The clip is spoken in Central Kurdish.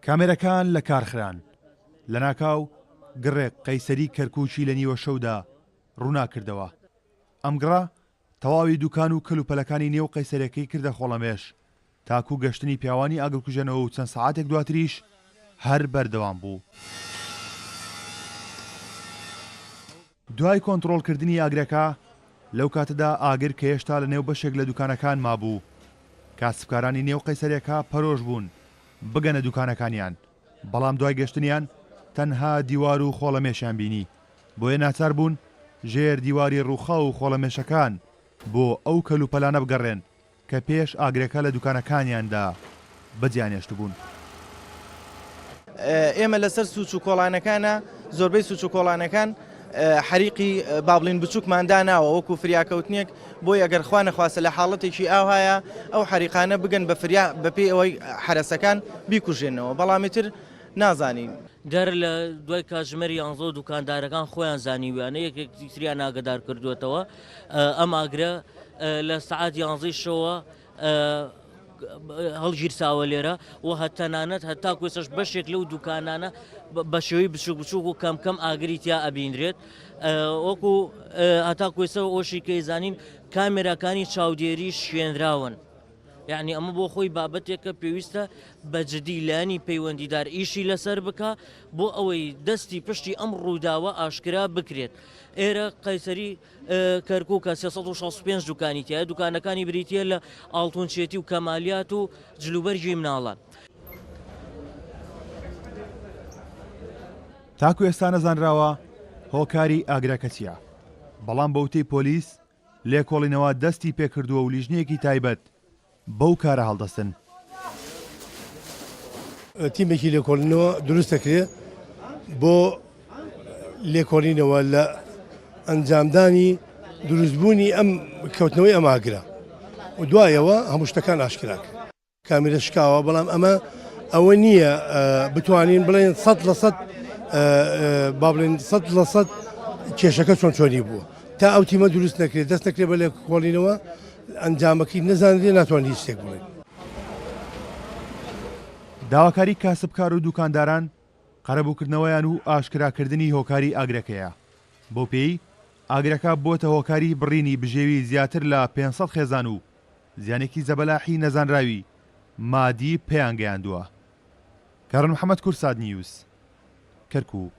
کامێرەکان لە کارخران لە ناکاو گڕێک قەیسەری کەرکووکی لە نیوە شەودا ڕووناکردەوە. ئەمگڕا تەواوی دوکان و کەلوپەلەکانی نێو قەیسەرەکەی کردە خۆڵەمێش تاکو گەشتنی پیاوانی ئاگرکوژەنەوە و چەند سەعاتێک دواتریش هەر بەردەوام بوو. دوای کۆنتڕۆڵکردنی ئاگرەکە لەو کاتەدا ئاگر کە هێشتا لە نێو بەشێک لە دوکانەکان مابوو، کاسبکارانی نێو قەیسەرێکە پەرۆژ بوون بگەنە دوکانەکانیان، بەڵام دوای گەشتنیان تەنها دیوار و خۆڵەمێشیان بینی، بۆیە ناچار بوون ژێر دیواری ڕووخا و خۆڵەمێشەکان بۆ ئەو کەلوپەلانە بگەڕێن کە پێش ئاگرەکە لە دوکانەکانیاندا بەجیانێشت بوون. ئێمە لەسەر سوچ و کۆڵانەکانە زۆربەی سوچ و کۆڵانەکان حریقی بابلین بچووکماندا ناوە وەکو فریاکەوتنێک بۆی ئەگەر خوا نەخواستە لە حاڵەتێکی ئاوهایە ئەو حریقانە بگەن بە پێی ئەوەی حرەسەکان بیکوژێنەوە، بەڵامی تر نازانین. دەر لە دوای کاتژمێری 11 دوکاندارەکان خۆیان زانیویانە یەکێکی تریان ئاگدار کردوێتەوە. ئەم ئاگرە لە سەعات 11 شەوە هەڵگیرساوە لێرە و هەتەنانەت هەتا کوێسەش بەشێک لەو دوکانانە بە شێوەی بچوک بچوک و کەم ئاگری تیا ئەبینرێت، وەکو هەتا کوێسە ئۆشی کەیزانین کامێراکانی چاودێری شوێنراون. یعنی ئەمە بۆ خۆی بابەتێکە پێویستە بە جدیلانی پەیوەندیدار ئیشی لەسەر بکە بۆ ئەوەی دەستی پشتی ئەم ڕووداوە ئاشکرا بکرێت. ئێرە قەیسەری کەرکووکە 365 دوکانی تایە، دوکانەکانی بریتە لە ئاڵتونچێتی و کەمالیات و جلوبەرجی مناڵان. تاکو ئێستا نەزانراوە هۆکاری ئاگرەکە چییە، بەڵام بەوتەی پۆلیس لێکۆڵینەوە دەستی پێکردووە و لیژنەیەکی تایبەت بەو کارە هەڵدەستن. تیمێکی لێکۆڵینەوە دروست دەکرێت بۆ لێکۆڵینەوە لە ئەنجامدانی دروستبوونی ئەم کەوتنەوەی ئەم ئاگرە و دوایەوە هەموو شتەکان ئاشکراک کامێرە شکاوە، بەڵام ئەوە نییە بتوانین بڵێن 100% با بڵێن 100% کێشەکە چۆنی بووە تا ئەو تیمە دروست نەکرێت، دەست نەکرێت بە لێکۆڵینەوە ئەنجامەکەی نەزانێت ناتوانین هیچ شتێک بڵێن. داواکاری کاسبکار و دوکانداران قەرەبووکردنەوەیان و ئاشکراکردنی هۆکاری ئاگرەکەیە. بۆ پێی ئاگرەکە بۆتە هۆکاری بڕینی بژێوی زیاتر لە 500 خێزان و زیانێکی زەبەلاحی نەزانراوی مادی پێیان گەیاندووە. کارن محەممەد کورساد نیوز، کەرکووک.